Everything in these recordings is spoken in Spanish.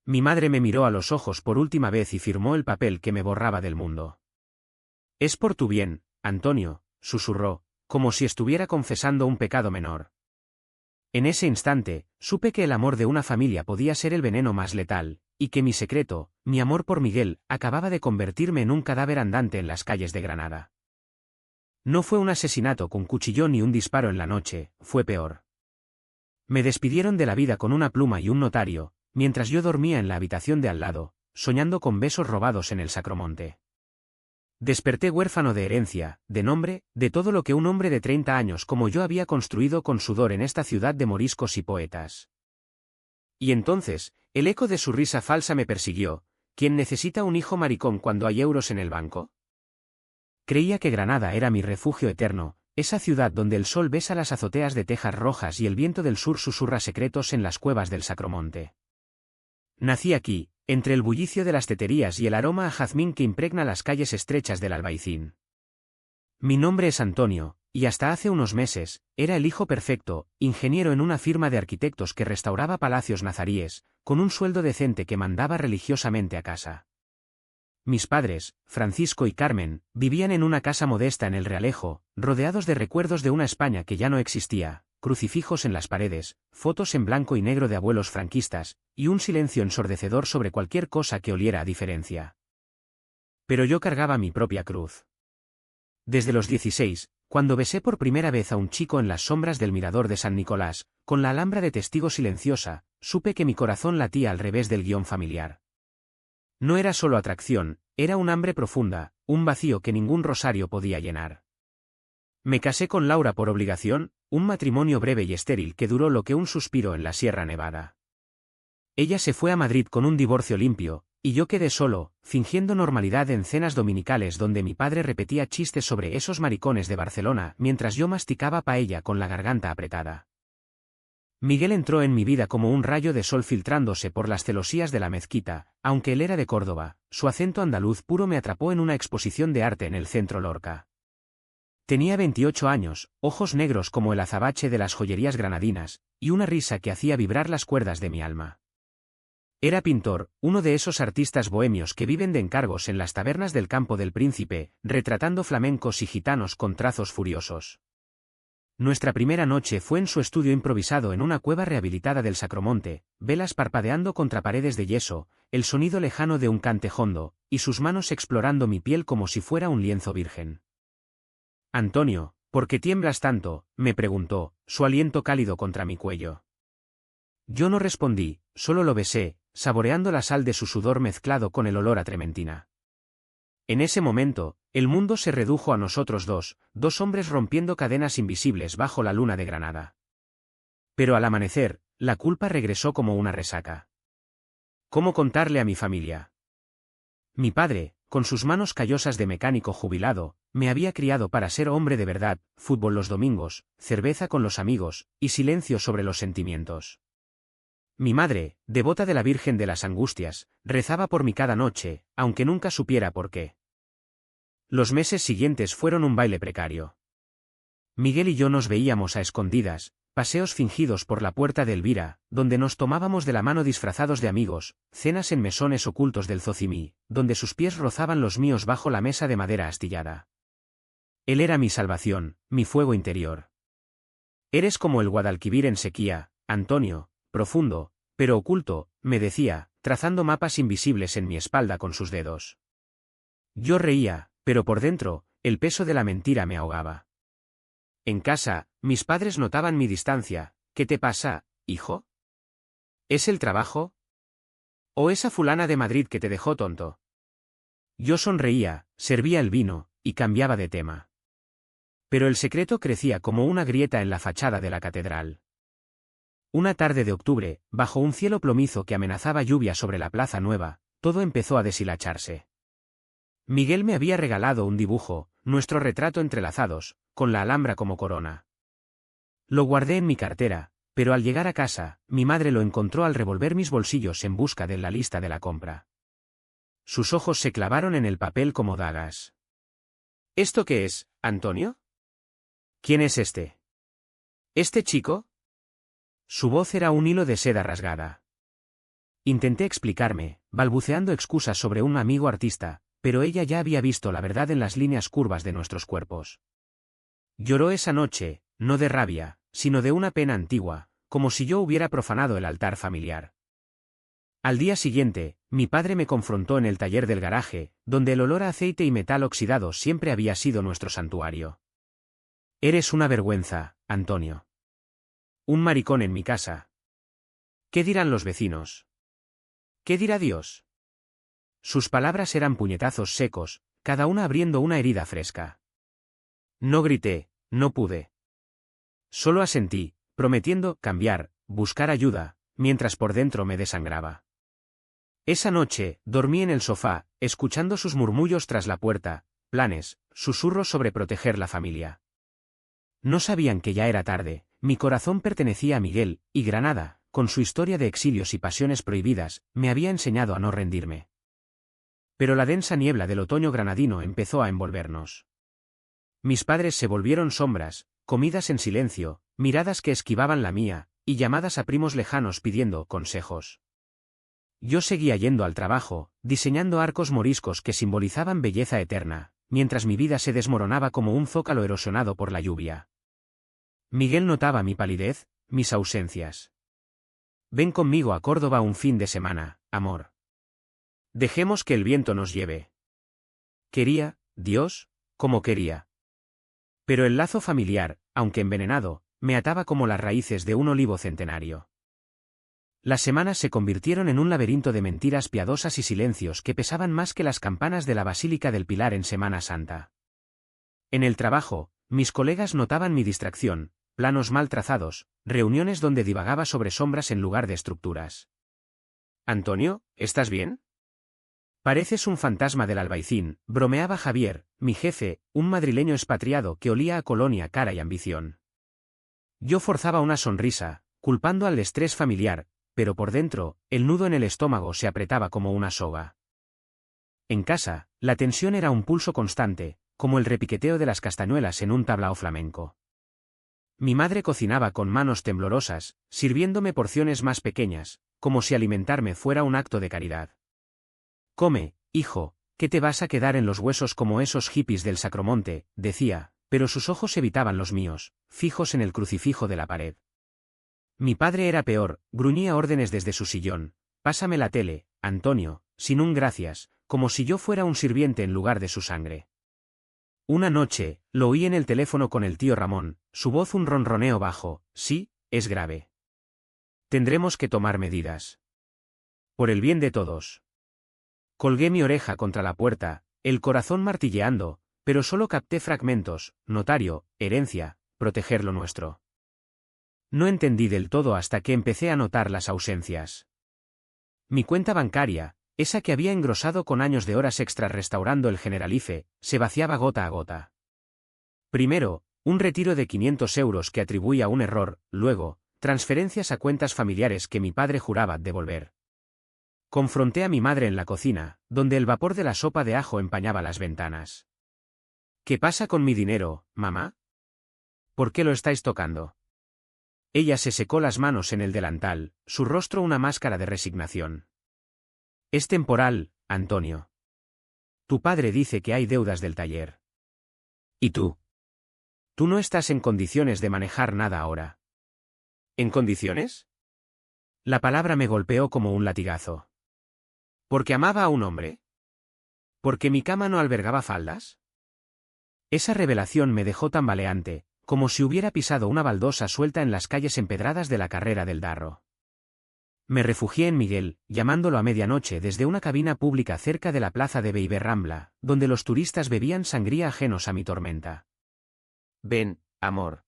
Mi madre me miró a los ojos por última vez y firmó el papel que me borraba del mundo. «Es por tu bien, Antonio», susurró, como si estuviera confesando un pecado menor. En ese instante, supe que el amor de una familia podía ser el veneno más letal, y que mi secreto, mi amor por Miguel, acababa de convertirme en un cadáver andante en las calles de Granada. No fue un asesinato con cuchillón ni un disparo en la noche, fue peor. Me despidieron de la vida con una pluma y un notario, mientras yo dormía en la habitación de al lado, soñando con besos robados en el Sacromonte. Desperté huérfano de herencia, de nombre, de todo lo que un hombre de 30 años como yo había construido con sudor en esta ciudad de moriscos y poetas. Y entonces, el eco de su risa falsa me persiguió. ¿Quién necesita un hijo maricón cuando hay euros en el banco? Creía que Granada era mi refugio eterno, esa ciudad donde el sol besa las azoteas de tejas rojas y el viento del sur susurra secretos en las cuevas del Sacromonte. Nací aquí, entre el bullicio de las teterías y el aroma a jazmín que impregna las calles estrechas del Albaicín. Mi nombre es Antonio, y hasta hace unos meses, era el hijo perfecto, ingeniero en una firma de arquitectos que restauraba palacios nazaríes, con un sueldo decente que mandaba religiosamente a casa. Mis padres, Francisco y Carmen, vivían en una casa modesta en el Realejo, rodeados de recuerdos de una España que ya no existía, crucifijos en las paredes, fotos en blanco y negro de abuelos franquistas, y un silencio ensordecedor sobre cualquier cosa que oliera a diferencia. Pero yo cargaba mi propia cruz. Desde los 16, cuando besé por primera vez a un chico en las sombras del mirador de San Nicolás, con la alhambra de testigo silenciosa, supe que mi corazón latía al revés del guión familiar. No era solo atracción, era un hambre profunda, un vacío que ningún rosario podía llenar. Me casé con Laura por obligación, un matrimonio breve y estéril que duró lo que un suspiro en la Sierra Nevada. Ella se fue a Madrid con un divorcio limpio, y yo quedé solo, fingiendo normalidad en cenas dominicales donde mi padre repetía chistes sobre esos maricones de Barcelona mientras yo masticaba paella con la garganta apretada. Miguel entró en mi vida como un rayo de sol filtrándose por las celosías de la mezquita, aunque él era de Córdoba, su acento andaluz puro me atrapó en una exposición de arte en el centro Lorca. Tenía 28 años, ojos negros como el azabache de las joyerías granadinas, y una risa que hacía vibrar las cuerdas de mi alma. Era pintor, uno de esos artistas bohemios que viven de encargos en las tabernas del Campo del Príncipe, retratando flamencos y gitanos con trazos furiosos. Nuestra primera noche fue en su estudio improvisado en una cueva rehabilitada del Sacromonte, velas parpadeando contra paredes de yeso, el sonido lejano de un cante hondo, y sus manos explorando mi piel como si fuera un lienzo virgen. «Antonio, ¿por qué tiemblas tanto?», me preguntó, su aliento cálido contra mi cuello. Yo no respondí, solo lo besé, saboreando la sal de su sudor mezclado con el olor a trementina. En ese momento, el mundo se redujo a nosotros dos hombres rompiendo cadenas invisibles bajo la luna de Granada. Pero al amanecer, la culpa regresó como una resaca. ¿Cómo contarle a mi familia? Mi padre, con sus manos callosas de mecánico jubilado, me había criado para ser hombre de verdad, fútbol los domingos, cerveza con los amigos, y silencio sobre los sentimientos. Mi madre, devota de la Virgen de las Angustias, rezaba por mí cada noche, aunque nunca supiera por qué. Los meses siguientes fueron un baile precario. Miguel y yo nos veíamos a escondidas, paseos fingidos por la puerta de Elvira, donde nos tomábamos de la mano disfrazados de amigos, cenas en mesones ocultos del Zocimí, donde sus pies rozaban los míos bajo la mesa de madera astillada. Él era mi salvación, mi fuego interior. Eres como el Guadalquivir en sequía, Antonio, profundo, pero oculto, me decía, trazando mapas invisibles en mi espalda con sus dedos. Yo reía, pero por dentro, el peso de la mentira me ahogaba. En casa, mis padres notaban mi distancia. ¿Qué te pasa, hijo? ¿Es el trabajo? ¿O esa fulana de Madrid que te dejó tonto? Yo sonreía, servía el vino, y cambiaba de tema. Pero el secreto crecía como una grieta en la fachada de la catedral. Una tarde de octubre, bajo un cielo plomizo que amenazaba lluvia sobre la Plaza Nueva, todo empezó a deshilacharse. Miguel me había regalado un dibujo, nuestro retrato entrelazados, con la alhambra como corona. Lo guardé en mi cartera, pero al llegar a casa, mi madre lo encontró al revolver mis bolsillos en busca de la lista de la compra. Sus ojos se clavaron en el papel como dagas. ¿Esto qué es, Antonio? ¿Quién es este? ¿Este chico? Su voz era un hilo de seda rasgada. Intenté explicarme, balbuceando excusas sobre un amigo artista, pero ella ya había visto la verdad en las líneas curvas de nuestros cuerpos. Lloró esa noche, no de rabia, sino de una pena antigua, como si yo hubiera profanado el altar familiar. Al día siguiente, mi padre me confrontó en el taller del garaje, donde el olor a aceite y metal oxidado siempre había sido nuestro santuario. Eres una vergüenza, Antonio. Un maricón en mi casa. ¿Qué dirán los vecinos? ¿Qué dirá Dios? Sus palabras eran puñetazos secos, cada una abriendo una herida fresca. No grité, no pude. Solo asentí, prometiendo cambiar, buscar ayuda, mientras por dentro me desangraba. Esa noche, dormí en el sofá, escuchando sus murmullos tras la puerta, planes, susurros sobre proteger la familia. No sabían que ya era tarde, mi corazón pertenecía a Miguel, y Granada, con su historia de exilios y pasiones prohibidas, me había enseñado a no rendirme. Pero la densa niebla del otoño granadino empezó a envolvernos. Mis padres se volvieron sombras, comidas en silencio, miradas que esquivaban la mía, y llamadas a primos lejanos pidiendo consejos. Yo seguía yendo al trabajo, diseñando arcos moriscos que simbolizaban belleza eterna, mientras mi vida se desmoronaba como un zócalo erosionado por la lluvia. Miguel notaba mi palidez, mis ausencias. Ven conmigo a Córdoba un fin de semana, amor. Dejemos que el viento nos lleve. Quería, Dios, como quería. Pero el lazo familiar, aunque envenenado, me ataba como las raíces de un olivo centenario. Las semanas se convirtieron en un laberinto de mentiras piadosas y silencios que pesaban más que las campanas de la Basílica del Pilar en Semana Santa. En el trabajo, mis colegas notaban mi distracción, planos mal trazados, reuniones donde divagaba sobre sombras en lugar de estructuras. «Antonio, ¿estás bien?» «Pareces un fantasma del Albaicín», bromeaba Javier, mi jefe, un madrileño expatriado que olía a colonia cara y ambición. Yo forzaba una sonrisa, culpando al estrés familiar, pero por dentro, el nudo en el estómago se apretaba como una soga. En casa, la tensión era un pulso constante, como el repiqueteo de las castañuelas en un tablao flamenco. Mi madre cocinaba con manos temblorosas, sirviéndome porciones más pequeñas, como si alimentarme fuera un acto de caridad. «Come, hijo, ¿qué te vas a quedar en los huesos como esos hippies del Sacromonte?», decía, pero sus ojos evitaban los míos, fijos en el crucifijo de la pared. Mi padre era peor, gruñía órdenes desde su sillón: «Pásame la tele, Antonio», sin un gracias, como si yo fuera un sirviente en lugar de su sangre. Una noche, lo oí en el teléfono con el tío Ramón, su voz un ronroneo bajo: «Sí, es grave. Tendremos que tomar medidas. Por el bien de todos». Colgué mi oreja contra la puerta, el corazón martilleando, pero solo capté fragmentos: notario, herencia, proteger lo nuestro. No entendí del todo hasta que empecé a notar las ausencias. Mi cuenta bancaria, esa que había engrosado con años de horas extras restaurando el Generalife, se vaciaba gota a gota. Primero, un retiro de 500 euros que atribuí a un error, luego, transferencias a cuentas familiares que mi padre juraba devolver. Confronté a mi madre en la cocina, donde el vapor de la sopa de ajo empañaba las ventanas. «¿Qué pasa con mi dinero, mamá? ¿Por qué lo estáis tocando?» Ella se secó las manos en el delantal, su rostro una máscara de resignación. «Es temporal, Antonio. Tu padre dice que hay deudas del taller. ¿Y tú? Tú no estás en condiciones de manejar nada ahora». ¿En condiciones? La palabra me golpeó como un latigazo. ¿Porque amaba a un hombre? ¿Porque mi cama no albergaba faldas? Esa revelación me dejó tambaleante, como si hubiera pisado una baldosa suelta en las calles empedradas de la Carrera del Darro. Me refugié en Miguel, llamándolo a medianoche desde una cabina pública cerca de la plaza de Beiber-Rambla, donde los turistas bebían sangría ajenos a mi tormenta. «Ven, amor.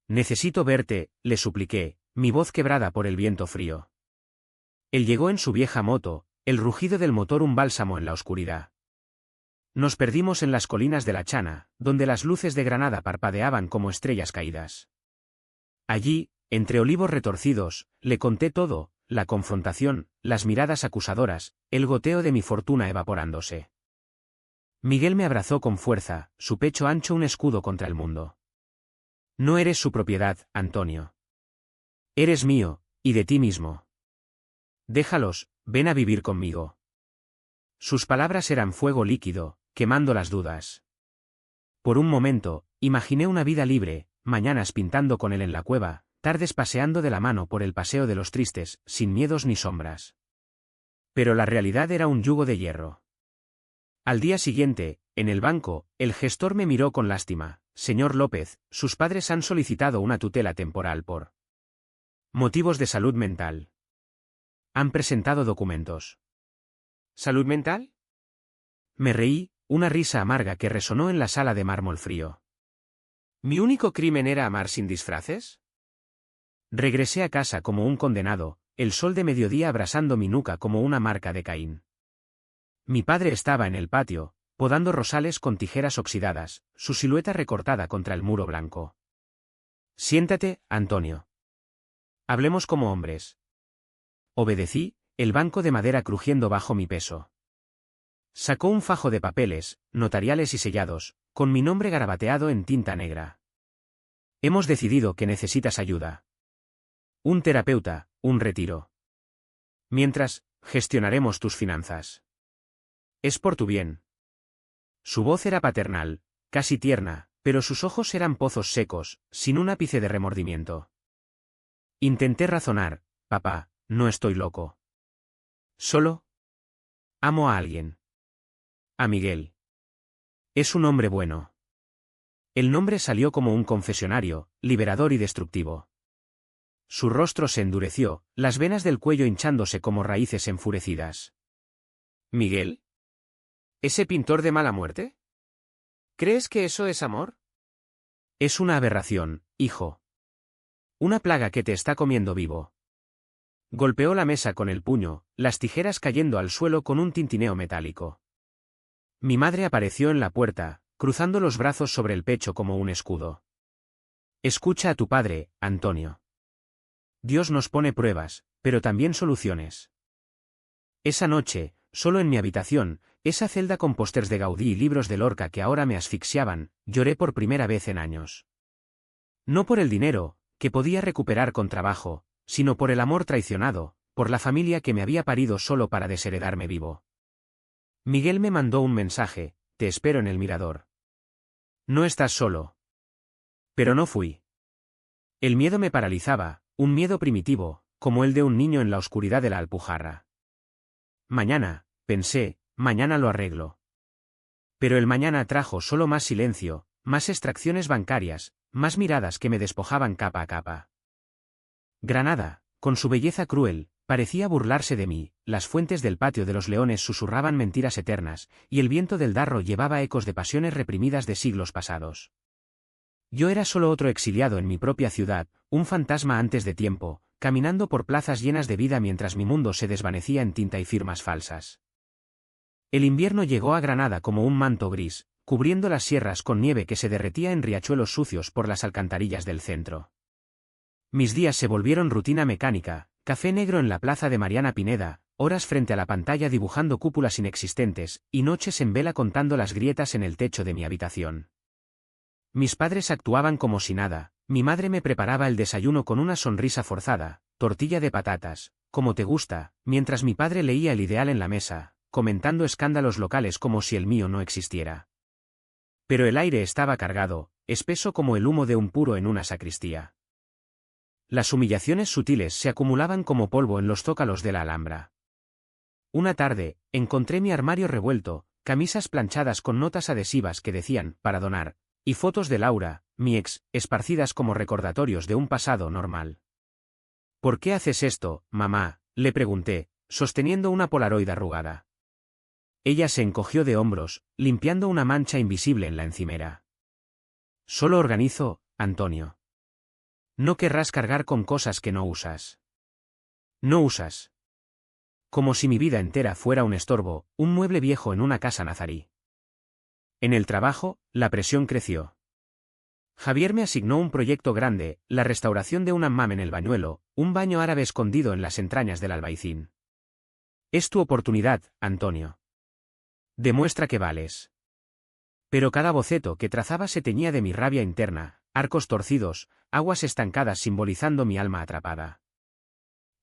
Necesito verte», le supliqué, mi voz quebrada por el viento frío. Él llegó en su vieja moto, el rugido del motor un bálsamo en la oscuridad. Nos perdimos en las colinas de la Chana, donde las luces de Granada parpadeaban como estrellas caídas. Allí, entre olivos retorcidos, le conté todo: la confrontación, las miradas acusadoras, el goteo de mi fortuna evaporándose. Miguel me abrazó con fuerza, su pecho ancho un escudo contra el mundo. «No eres su propiedad, Antonio. Eres mío, y de ti mismo. Déjalos, ven a vivir conmigo. Sus palabras eran fuego líquido, quemando las dudas. Por un momento, imaginé una vida libre, mañanas pintando con él en la cueva, tardes paseando de la mano por el paseo de los tristes, sin miedos ni sombras. Pero la realidad era un yugo de hierro. Al día siguiente, en el banco, el gestor me miró con lástima. Señor López, sus padres han solicitado una tutela temporal por motivos de salud mental. Han presentado documentos. ¿Salud mental? Me reí, una risa amarga que resonó en la sala de mármol frío. ¿Mi único crimen era amar sin disfraces? Regresé a casa como un condenado, el sol de mediodía abrasando mi nuca como una marca de Caín. Mi padre estaba en el patio, podando rosales con tijeras oxidadas, su silueta recortada contra el muro blanco. Siéntate, Antonio. Hablemos como hombres. Obedecí, el banco de madera crujiendo bajo mi peso. Sacó un fajo de papeles, notariales y sellados, con mi nombre garabateado en tinta negra. Hemos decidido que necesitas ayuda. Un terapeuta, un retiro. Mientras, gestionaremos tus finanzas. Es por tu bien. Su voz era paternal, casi tierna, pero sus ojos eran pozos secos, sin un ápice de remordimiento. Intenté razonar, papá, no estoy loco. Solo amo a alguien. A Miguel. Es un hombre bueno. El nombre salió como un confesionario, liberador y destructivo. Su rostro se endureció, las venas del cuello hinchándose como raíces enfurecidas. ¿Miguel? ¿Ese pintor de mala muerte? ¿Crees que eso es amor? Es una aberración, hijo. Una plaga que te está comiendo vivo. Golpeó la mesa con el puño, las tijeras cayendo al suelo con un tintineo metálico. Mi madre apareció en la puerta, cruzando los brazos sobre el pecho como un escudo. Escucha a tu padre, Antonio. Dios nos pone pruebas, pero también soluciones. Esa noche, solo en mi habitación, esa celda con pósters de Gaudí y libros de Lorca que ahora me asfixiaban, lloré por primera vez en años. No por el dinero, que podía recuperar con trabajo, sino por el amor traicionado, por la familia que me había parido solo para desheredarme vivo. Miguel me mandó un mensaje: te espero en el mirador. No estás solo. Pero no fui. El miedo me paralizaba, un miedo primitivo, como el de un niño en la oscuridad de la Alpujarra. Mañana, pensé, mañana lo arreglo. Pero el mañana trajo solo más silencio, más extracciones bancarias, más miradas que me despojaban capa a capa. Granada, con su belleza cruel, parecía burlarse de mí, las fuentes del patio de los Leones susurraban mentiras eternas, y el viento del Darro llevaba ecos de pasiones reprimidas de siglos pasados. Yo era solo otro exiliado en mi propia ciudad, un fantasma antes de tiempo, caminando por plazas llenas de vida mientras mi mundo se desvanecía en tinta y firmas falsas. El invierno llegó a Granada como un manto gris, cubriendo las sierras con nieve que se derretía en riachuelos sucios por las alcantarillas del centro. Mis días se volvieron rutina mecánica, café negro en la plaza de Mariana Pineda, horas frente a la pantalla dibujando cúpulas inexistentes, y noches en vela contando las grietas en el techo de mi habitación. Mis padres actuaban como si nada, mi madre me preparaba el desayuno con una sonrisa forzada, tortilla de patatas, como te gusta, mientras mi padre leía El Ideal en la mesa, comentando escándalos locales como si el mío no existiera. Pero el aire estaba cargado, espeso como el humo de un puro en una sacristía. Las humillaciones sutiles se acumulaban como polvo en los zócalos de la Alhambra. Una tarde, encontré mi armario revuelto, camisas planchadas con notas adhesivas que decían, para donar, y fotos de Laura, mi ex, esparcidas como recordatorios de un pasado normal. ¿Por qué haces esto, mamá?, le pregunté, sosteniendo una polaroid arrugada. Ella se encogió de hombros, limpiando una mancha invisible en la encimera. Solo organizo, Antonio. No querrás cargar con cosas que no usas. No usas. Como si mi vida entera fuera un estorbo, un mueble viejo en una casa nazarí. En el trabajo, la presión creció. Javier me asignó un proyecto grande, la restauración de un hammam en el Bañuelo, un baño árabe escondido en las entrañas del Albaicín. Es tu oportunidad, Antonio. Demuestra que vales. Pero cada boceto que trazaba se teñía de mi rabia interna, arcos torcidos, aguas estancadas simbolizando mi alma atrapada.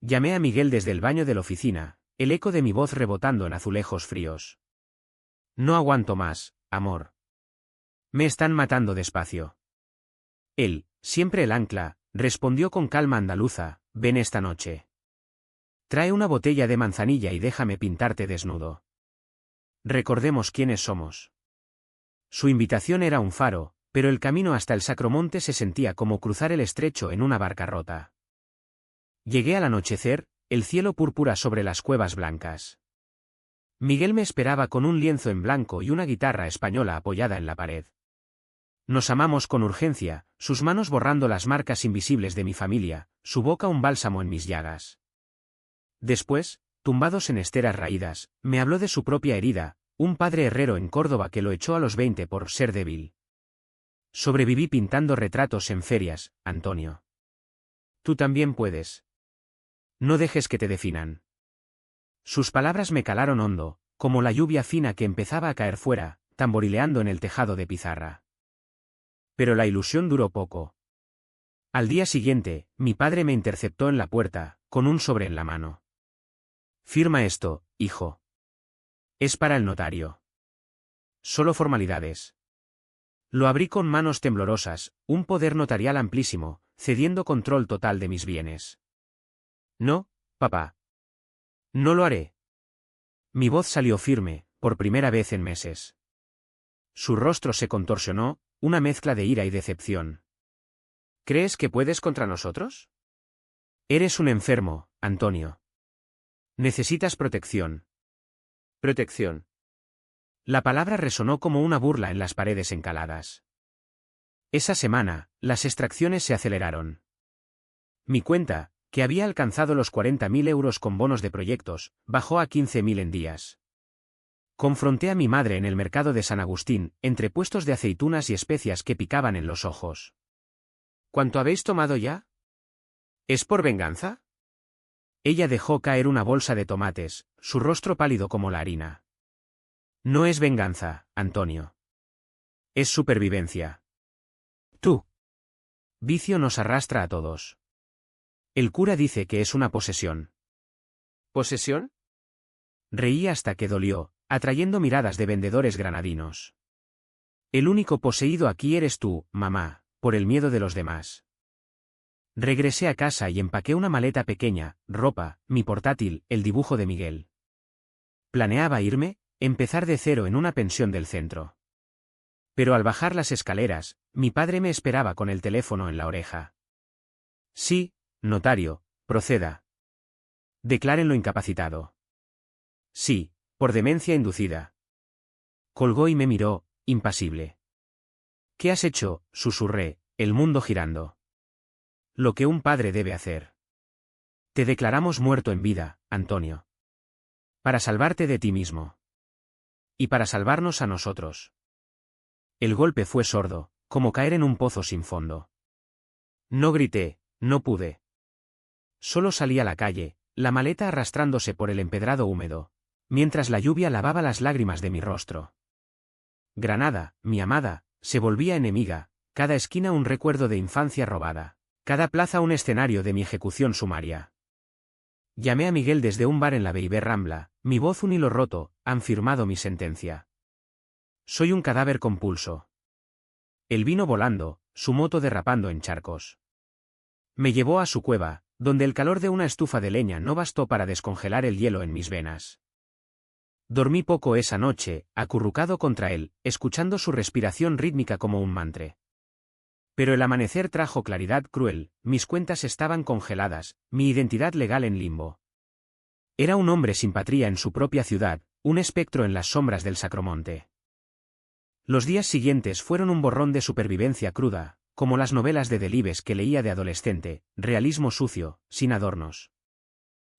Llamé a Miguel desde el baño de la oficina, el eco de mi voz rebotando en azulejos fríos. No aguanto más, amor. Me están matando despacio. Él, siempre el ancla, respondió con calma andaluza, ven esta noche. Trae una botella de manzanilla y déjame pintarte desnudo. Recordemos quiénes somos. Su invitación era un faro, pero el camino hasta el Sacromonte se sentía como cruzar el estrecho en una barca rota. Llegué al anochecer, el cielo púrpura sobre las cuevas blancas. Miguel me esperaba con un lienzo en blanco y una guitarra española apoyada en la pared. Nos amamos con urgencia, sus manos borrando las marcas invisibles de mi familia, su boca un bálsamo en mis llagas. Después, tumbados en esteras raídas, me habló de su propia herida, un padre herrero en Córdoba que lo echó a los 20 por ser débil. Sobreviví pintando retratos en ferias, Antonio. Tú también puedes. No dejes que te definan. Sus palabras me calaron hondo, como la lluvia fina que empezaba a caer fuera, tamborileando en el tejado de pizarra. Pero la ilusión duró poco. Al día siguiente, mi padre me interceptó en la puerta, con un sobre en la mano. Firma esto, hijo. Es para el notario. Solo formalidades. Lo abrí con manos temblorosas, un poder notarial amplísimo, cediendo control total de mis bienes. No, papá. No lo haré. Mi voz salió firme, por primera vez en meses. Su rostro se contorsionó, una mezcla de ira y decepción. ¿Crees que puedes contra nosotros? Eres un enfermo, Antonio. Necesitas protección. Protección. La palabra resonó como una burla en las paredes encaladas. Esa semana, las extracciones se aceleraron. Mi cuenta, que había alcanzado los 40.000 euros con bonos de proyectos, bajó a 15.000 en días. Confronté a mi madre en el mercado de San Agustín, entre puestos de aceitunas y especias que picaban en los ojos. ¿Cuánto habéis tomado ya? ¿Es por venganza? Ella dejó caer una bolsa de tomates, su rostro pálido como la harina. No es venganza, Antonio. Es supervivencia. Tú. Vicio nos arrastra a todos. El cura dice que es una posesión. ¿Posesión? Reí hasta que dolió, atrayendo miradas de vendedores granadinos. El único poseído aquí eres tú, mamá, por el miedo de los demás. Regresé a casa y empaqué una maleta pequeña, ropa, mi portátil, el dibujo de Miguel. Planeaba irme, empezar de cero en una pensión del centro. Pero al bajar las escaleras, mi padre me esperaba con el teléfono en la oreja. Sí, notario, proceda. Declárenlo incapacitado. Sí, por demencia inducida. Colgó y me miró, impasible. ¿Qué has hecho?, susurré, el mundo girando. Lo que un padre debe hacer. Te declaramos muerto en vida, Antonio. Para salvarte de ti mismo. Y para salvarnos a nosotros. El golpe fue sordo, como caer en un pozo sin fondo. No grité, no pude. Solo salí a la calle, la maleta arrastrándose por el empedrado húmedo, mientras la lluvia lavaba las lágrimas de mi rostro. Granada, mi amada, se volvía enemiga, cada esquina un recuerdo de infancia robada, cada plaza un escenario de mi ejecución sumaria. Llamé a Miguel desde un bar en la Beiber Rambla, mi voz un hilo roto, han firmado mi sentencia. Soy un cadáver con pulso. Él vino volando, su moto derrapando en charcos. Me llevó a su cueva, donde el calor de una estufa de leña no bastó para descongelar el hielo en mis venas. Dormí poco esa noche, acurrucado contra él, escuchando su respiración rítmica como un mantre. Pero el amanecer trajo claridad cruel, mis cuentas estaban congeladas, mi identidad legal en limbo. Era un hombre sin patria en su propia ciudad, un espectro en las sombras del Sacromonte. Los días siguientes fueron un borrón de supervivencia cruda, como las novelas de Delibes que leía de adolescente, realismo sucio, sin adornos.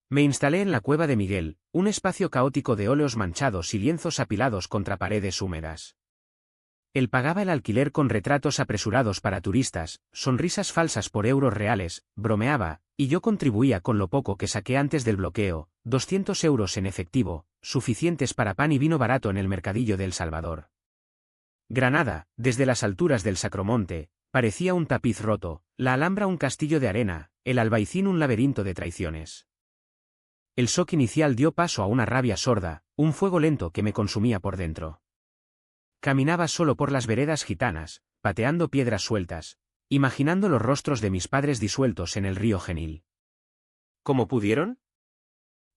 Me instalé en la cueva de Miguel, un espacio caótico de óleos manchados y lienzos apilados contra paredes húmedas. Él pagaba el alquiler con retratos apresurados para turistas, sonrisas falsas por euros reales, bromeaba, y yo contribuía con lo poco que saqué antes del bloqueo, 200 euros en efectivo, suficientes para pan y vino barato en el mercadillo de El Salvador. Granada, desde las alturas del Sacromonte, parecía un tapiz roto, la Alhambra un castillo de arena, el Albaicín un laberinto de traiciones. El shock inicial dio paso a una rabia sorda, un fuego lento que me consumía por dentro. Caminaba solo por las veredas gitanas, pateando piedras sueltas, imaginando los rostros de mis padres disueltos en el río Genil. ¿Cómo pudieron?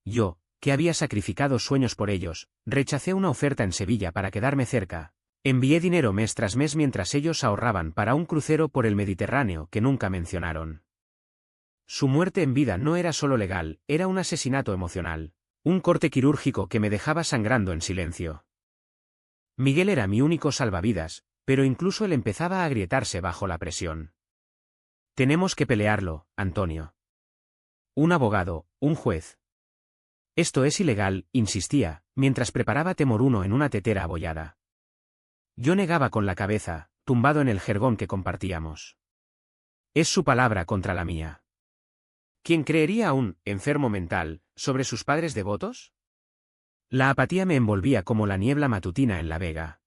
Yo, que había sacrificado sueños por ellos, rechacé una oferta en Sevilla para quedarme cerca. Envié dinero mes tras mes mientras ellos ahorraban para un crucero por el Mediterráneo que nunca mencionaron. Su muerte en vida no era solo legal, era un asesinato emocional, un corte quirúrgico que me dejaba sangrando en silencio. Miguel era mi único salvavidas, pero incluso él empezaba a agrietarse bajo la presión. Tenemos que pelearlo, Antonio. Un abogado, un juez. Esto es ilegal, insistía, mientras preparaba Temoruno en una tetera abollada. Yo negaba con la cabeza, tumbado en el jergón que compartíamos. Es su palabra contra la mía. ¿Quién creería a un enfermo mental sobre sus padres devotos? La apatía me envolvía como la niebla matutina en la vega.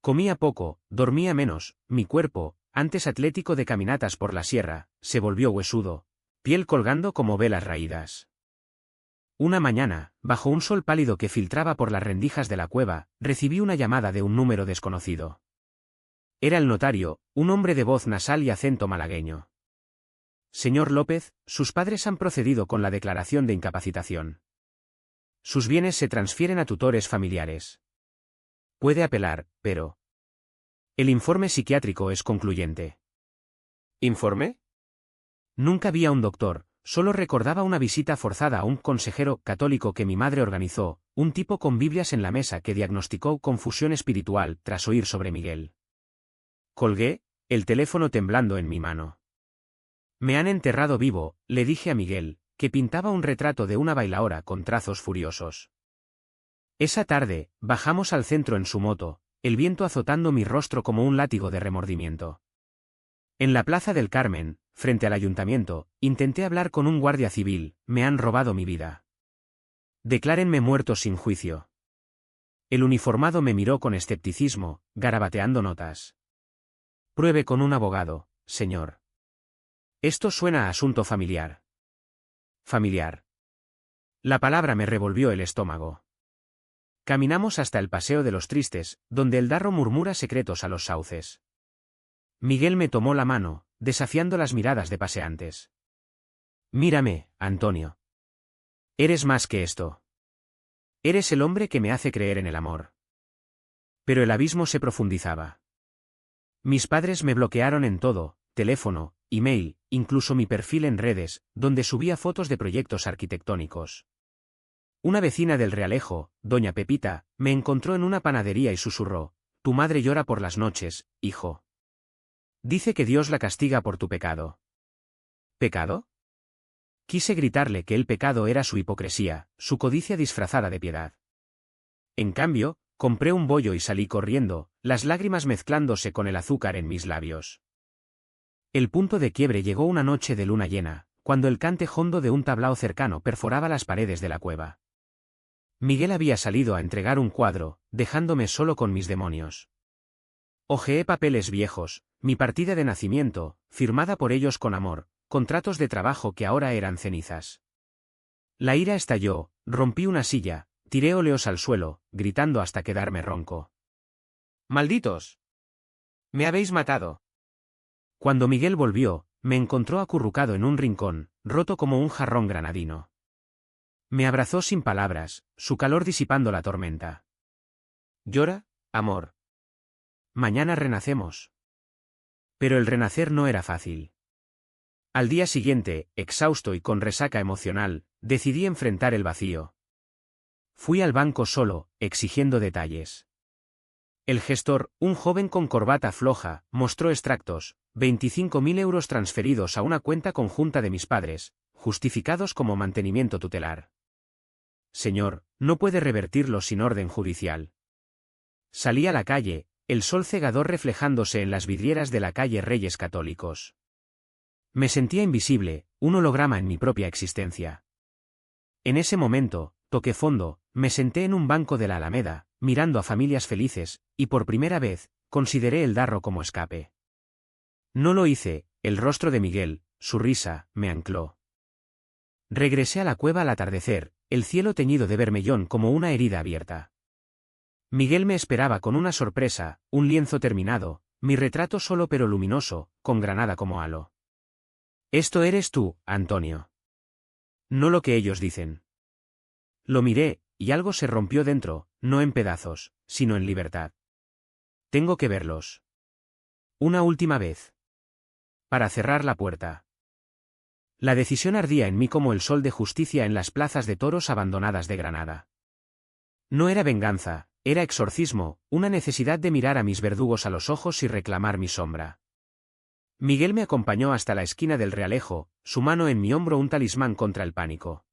Comía poco, dormía menos, mi cuerpo, antes atlético de caminatas por la sierra, se volvió huesudo, piel colgando como velas raídas. Una mañana, bajo un sol pálido que filtraba por las rendijas de la cueva, recibí una llamada de un número desconocido. Era el notario, un hombre de voz nasal y acento malagueño. Señor López, sus padres han procedido con la declaración de incapacitación. Sus bienes se transfieren a tutores familiares. Puede apelar, pero... El informe psiquiátrico es concluyente. ¿Informe? Nunca vi a un doctor, solo recordaba una visita forzada a un consejero católico que mi madre organizó, un tipo con Biblias en la mesa que diagnosticó confusión espiritual tras oír sobre Miguel. Colgué, el teléfono temblando en mi mano. Me han enterrado vivo, le dije a Miguel, que pintaba un retrato de una bailaora con trazos furiosos. Esa tarde, bajamos al centro en su moto, el viento azotando mi rostro como un látigo de remordimiento. En la Plaza del Carmen, frente al ayuntamiento, intenté hablar con un guardia civil, me han robado mi vida. Declárenme muerto sin juicio. El uniformado me miró con escepticismo, garabateando notas. Pruebe con un abogado, señor. Esto suena a asunto familiar. Familiar. La palabra me revolvió el estómago. Caminamos hasta el Paseo de los Tristes, donde el Darro murmura secretos a los sauces. Miguel me tomó la mano, desafiando las miradas de paseantes. Mírame, Antonio. Eres más que esto. Eres el hombre que me hace creer en el amor. Pero el abismo se profundizaba. Mis padres me bloquearon en todo, teléfono, email, incluso mi perfil en redes, donde subía fotos de proyectos arquitectónicos. Una vecina del Realejo, doña Pepita, me encontró en una panadería y susurró: tu madre llora por las noches, hijo. Dice que Dios la castiga por tu pecado. ¿Pecado? Quise gritarle que el pecado era su hipocresía, su codicia disfrazada de piedad. En cambio, compré un bollo y salí corriendo, las lágrimas mezclándose con el azúcar en mis labios. El punto de quiebre llegó una noche de luna llena, cuando el cante hondo de un tablao cercano perforaba las paredes de la cueva. Miguel había salido a entregar un cuadro, dejándome solo con mis demonios. Hojeé papeles viejos, mi partida de nacimiento, firmada por ellos con amor, contratos de trabajo que ahora eran cenizas. La ira estalló, rompí una silla, tiré óleos al suelo, gritando hasta quedarme ronco. ¡Malditos! ¡Me habéis matado! Cuando Miguel volvió, me encontró acurrucado en un rincón, roto como un jarrón granadino. Me abrazó sin palabras, su calor disipando la tormenta. ¿Llora, amor? Mañana renacemos. Pero el renacer no era fácil. Al día siguiente, exhausto y con resaca emocional, decidí enfrentar el vacío. Fui al banco solo, exigiendo detalles. El gestor, un joven con corbata floja, mostró extractos, 25.000 euros transferidos a una cuenta conjunta de mis padres, justificados como mantenimiento tutelar. Señor, no puede revertirlo sin orden judicial. Salí a la calle, el sol cegador reflejándose en las vidrieras de la calle Reyes Católicos. Me sentía invisible, un holograma en mi propia existencia. En ese momento, toqué fondo, me senté en un banco de la Alameda, mirando a familias felices, y por primera vez, consideré el Darro como escape. No lo hice, el rostro de Miguel, su risa, me ancló. Regresé a la cueva al atardecer, el cielo teñido de bermellón como una herida abierta. Miguel me esperaba con una sorpresa, un lienzo terminado, mi retrato solo pero luminoso, con granada como halo. Esto eres tú, Antonio. No lo que ellos dicen. Lo miré, y algo se rompió dentro, no en pedazos, sino en libertad. Tengo que verlos. Una última vez. Para cerrar la puerta. La decisión ardía en mí como el sol de justicia en las plazas de toros abandonadas de Granada. No era venganza, era exorcismo, una necesidad de mirar a mis verdugos a los ojos y reclamar mi sombra. Miguel me acompañó hasta la esquina del Realejo, su mano en mi hombro un talismán contra el pánico.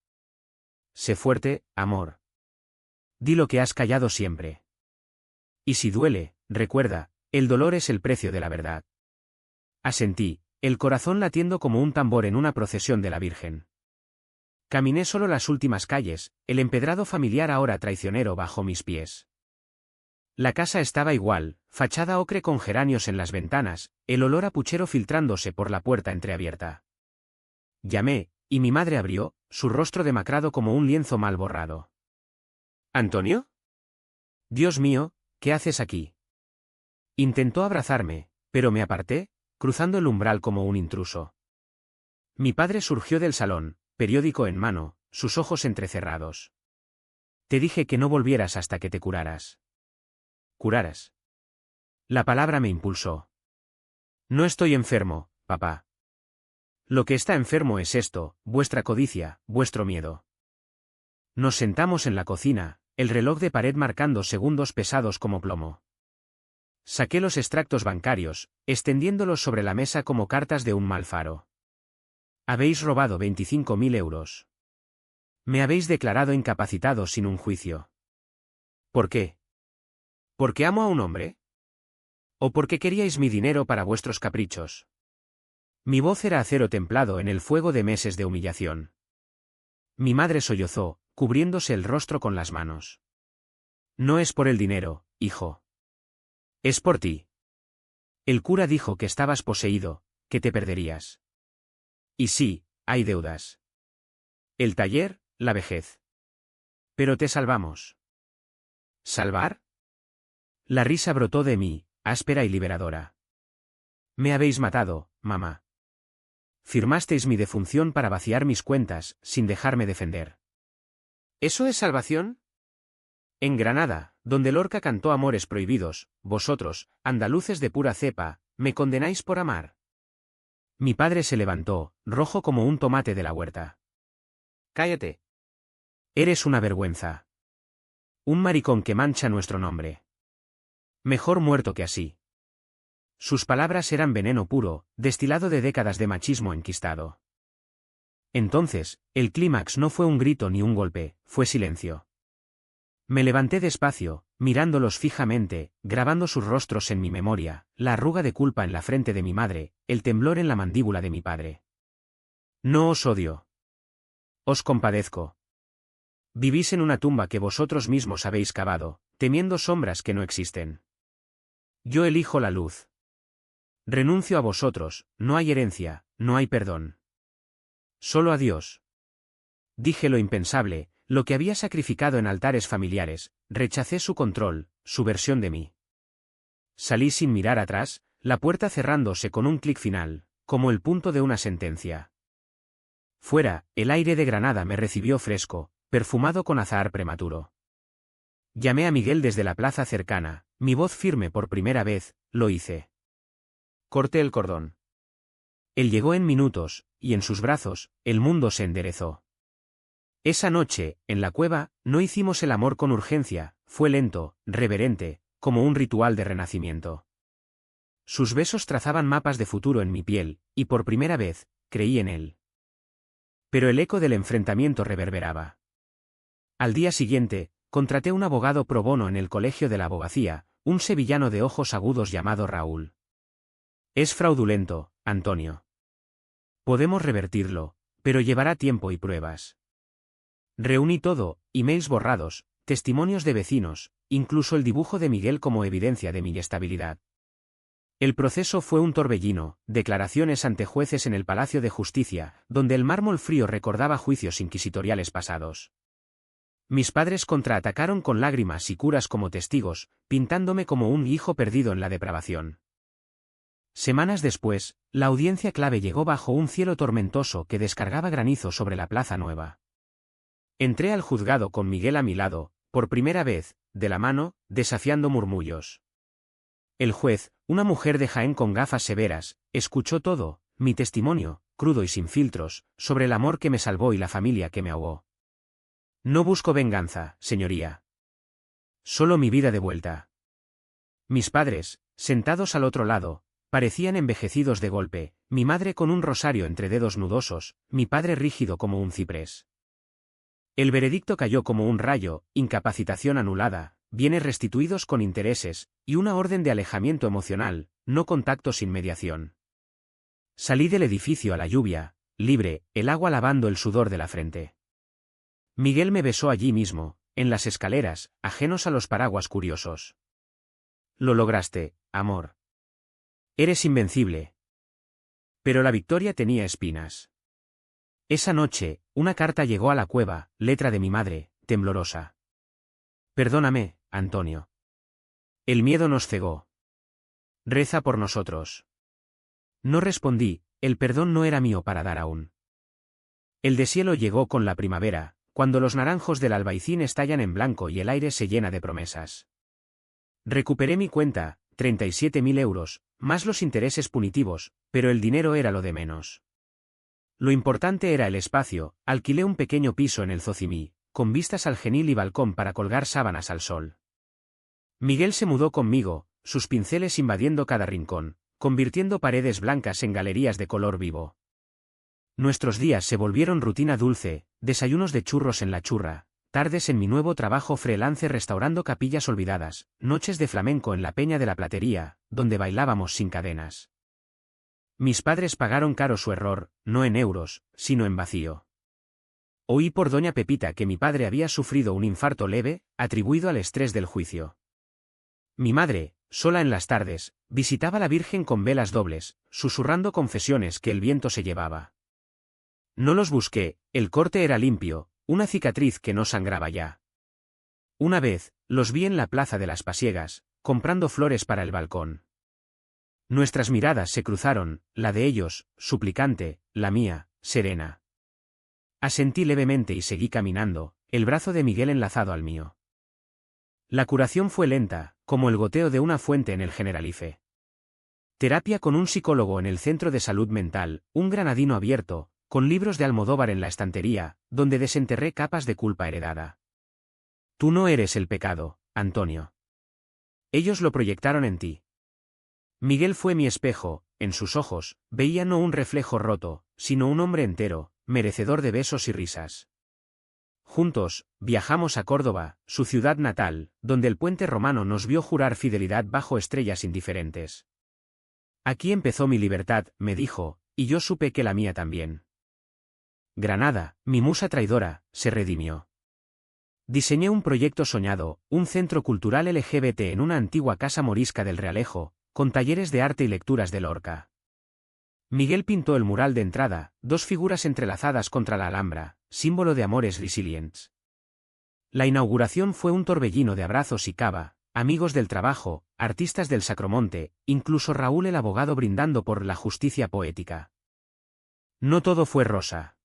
Sé fuerte, amor. Di lo que has callado siempre. Y si duele, recuerda, el dolor es el precio de la verdad. Asentí, el corazón latiendo como un tambor en una procesión de la Virgen. Caminé solo las últimas calles, el empedrado familiar ahora traicionero bajo mis pies. La casa estaba igual, fachada ocre con geranios en las ventanas, el olor a puchero filtrándose por la puerta entreabierta. Llamé, y mi madre abrió, su rostro demacrado como un lienzo mal borrado. ¿Antonio? Dios mío, ¿qué haces aquí? Intentó abrazarme, pero me aparté, cruzando el umbral como un intruso. Mi padre surgió del salón, periódico en mano, sus ojos entrecerrados. Te dije que no volvieras hasta que te curaras. ¿Curaras? La palabra me impulsó. No estoy enfermo, papá. Lo que está enfermo es esto, vuestra codicia, vuestro miedo. Nos sentamos en la cocina, el reloj de pared marcando segundos pesados como plomo. Saqué los extractos bancarios, extendiéndolos sobre la mesa como cartas de un mal faro. Habéis robado 25.000 euros. Me habéis declarado incapacitado sin un juicio. ¿Por qué? ¿Porque amo a un hombre? ¿O porque queríais mi dinero para vuestros caprichos? Mi voz era acero templado en el fuego de meses de humillación. Mi madre sollozó, cubriéndose el rostro con las manos. No es por el dinero, hijo. Es por ti. El cura dijo que estabas poseído, que te perderías. Y sí, hay deudas. El taller, la vejez. Pero te salvamos. ¿Salvar? La risa brotó de mí, áspera y liberadora. Me habéis matado, mamá. Firmasteis mi defunción para vaciar mis cuentas, sin dejarme defender. ¿Eso es salvación? En Granada, donde Lorca cantó amores prohibidos, vosotros, andaluces de pura cepa, me condenáis por amar. Mi padre se levantó, rojo como un tomate de la huerta. Cállate. Eres una vergüenza. Un maricón que mancha nuestro nombre. Mejor muerto que así. Sus palabras eran veneno puro, destilado de décadas de machismo enquistado. Entonces, el clímax no fue un grito ni un golpe, fue silencio. Me levanté despacio, mirándolos fijamente, grabando sus rostros en mi memoria, la arruga de culpa en la frente de mi madre, el temblor en la mandíbula de mi padre. No os odio. Os compadezco. Vivís en una tumba que vosotros mismos habéis cavado, temiendo sombras que no existen. Yo elijo la luz. Renuncio a vosotros, no hay herencia, no hay perdón. Solo a Dios. Dije lo impensable, lo que había sacrificado en altares familiares, rechacé su control, su versión de mí. Salí sin mirar atrás, la puerta cerrándose con un clic final, como el punto de una sentencia. Fuera, el aire de Granada me recibió fresco, perfumado con azahar prematuro. Llamé a Miguel desde la plaza cercana, mi voz firme por primera vez, lo hice. Corté el cordón. Él llegó en minutos, y en sus brazos, el mundo se enderezó. Esa noche, en la cueva, no hicimos el amor con urgencia, fue lento, reverente, como un ritual de renacimiento. Sus besos trazaban mapas de futuro en mi piel, y por primera vez, creí en él. Pero el eco del enfrentamiento reverberaba. Al día siguiente, contraté un abogado pro bono en el Colegio de la Abogacía, un sevillano de ojos agudos llamado Raúl. Es fraudulento, Antonio. Podemos revertirlo, pero llevará tiempo y pruebas. Reuní todo, emails borrados, testimonios de vecinos, incluso el dibujo de Miguel como evidencia de mi estabilidad. El proceso fue un torbellino, declaraciones ante jueces en el Palacio de Justicia, donde el mármol frío recordaba juicios inquisitoriales pasados. Mis padres contraatacaron con lágrimas y curas como testigos, pintándome como un hijo perdido en la depravación. Semanas después, la audiencia clave llegó bajo un cielo tormentoso que descargaba granizo sobre la Plaza Nueva. Entré al juzgado con Miguel a mi lado, por primera vez, de la mano, desafiando murmullos. El juez, una mujer de Jaén con gafas severas, escuchó todo, mi testimonio, crudo y sin filtros, sobre el amor que me salvó y la familia que me ahogó. No busco venganza, señoría. Solo mi vida de vuelta. Mis padres, sentados al otro lado, parecían envejecidos de golpe, mi madre con un rosario entre dedos nudosos, mi padre rígido como un ciprés. El veredicto cayó como un rayo, incapacitación anulada, bienes restituidos con intereses, y una orden de alejamiento emocional, no contacto sin mediación. Salí del edificio a la lluvia, libre, el agua lavando el sudor de la frente. Miguel me besó allí mismo, en las escaleras, ajenos a los paraguas curiosos. Lo lograste, amor. Eres invencible. Pero la victoria tenía espinas. Esa noche, una carta llegó a la cueva, letra de mi madre, temblorosa. Perdóname, Antonio. El miedo nos cegó. Reza por nosotros. No respondí, el perdón no era mío para dar aún. El deshielo llegó con la primavera, cuando los naranjos del albaicín estallan en blanco y el aire se llena de promesas. Recuperé mi cuenta, 37.000 euros, más los intereses punitivos, pero el dinero era lo de menos. Lo importante era el espacio, alquilé un pequeño piso en el Zocimí, con vistas al Genil y balcón para colgar sábanas al sol. Miguel se mudó conmigo, sus pinceles invadiendo cada rincón, convirtiendo paredes blancas en galerías de color vivo. Nuestros días se volvieron rutina dulce, desayunos de churros en la churra, tardes en mi nuevo trabajo freelance restaurando capillas olvidadas, noches de flamenco en la peña de la Platería, donde bailábamos sin cadenas. Mis padres pagaron caro su error, no en euros, sino en vacío. Oí por doña Pepita que mi padre había sufrido un infarto leve, atribuido al estrés del juicio. Mi madre, sola en las tardes, visitaba a la Virgen con velas dobles, susurrando confesiones que el viento se llevaba. No los busqué, el corte era limpio, una cicatriz que no sangraba ya. Una vez, los vi en la plaza de las Pasiegas, comprando flores para el balcón. Nuestras miradas se cruzaron, la de ellos, suplicante, la mía, serena. Asentí levemente y seguí caminando, el brazo de Miguel enlazado al mío. La curación fue lenta, como el goteo de una fuente en el Generalife. Terapia con un psicólogo en el Centro de Salud Mental, un granadino abierto, con libros de Almodóvar en la estantería, donde desenterré capas de culpa heredada. Tú no eres el pecado, Antonio. Ellos lo proyectaron en ti. Miguel fue mi espejo, en sus ojos, veía no un reflejo roto, sino un hombre entero, merecedor de besos y risas. Juntos, viajamos a Córdoba, su ciudad natal, donde el puente romano nos vio jurar fidelidad bajo estrellas indiferentes. Aquí empezó mi libertad, me dijo, y yo supe que la mía también. Granada, mi musa traidora, se redimió. Diseñé un proyecto soñado, un centro cultural LGBT en una antigua casa morisca del Realejo, con talleres de arte y lecturas de Lorca. Miguel pintó el mural de entrada, dos figuras entrelazadas contra la Alhambra, símbolo de amores resilients. La inauguración fue un torbellino de abrazos y cava, amigos del trabajo, artistas del Sacromonte, incluso Raúl el abogado brindando por la justicia poética. No todo fue rosa.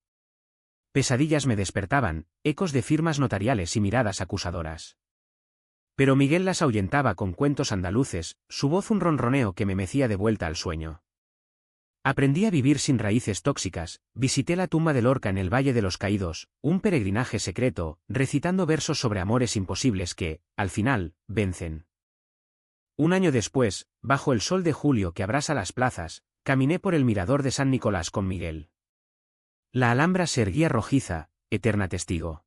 Pesadillas me despertaban, ecos de firmas notariales y miradas acusadoras. Pero Miguel las ahuyentaba con cuentos andaluces, su voz un ronroneo que me mecía de vuelta al sueño. Aprendí a vivir sin raíces tóxicas, visité la tumba de Lorca en el Valle de los Caídos, un peregrinaje secreto, recitando versos sobre amores imposibles que, al final, vencen. Un año después, bajo el sol de julio que abrasa las plazas, caminé por el mirador de San Nicolás con Miguel. La Alhambra se erguía rojiza, eterna testigo.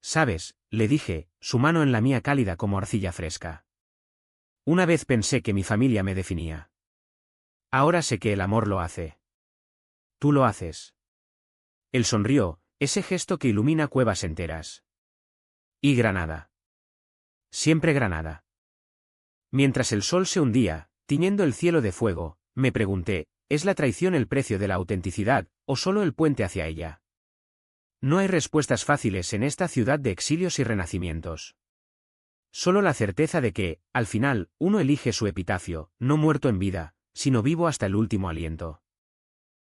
«Sabes», le dije, su mano en la mía cálida como arcilla fresca. Una vez pensé que mi familia me definía. Ahora sé que el amor lo hace. Tú lo haces. Él sonrió, ese gesto que ilumina cuevas enteras. Y Granada. Siempre Granada. Mientras el sol se hundía, Tiñendo el cielo de fuego, me pregunté, ¿es la traición el precio de la autenticidad, o solo el puente hacia ella? No hay respuestas fáciles en esta ciudad de exilios y renacimientos. Solo la certeza de que, al final, uno elige su epitafio, no muerto en vida, sino vivo hasta el último aliento.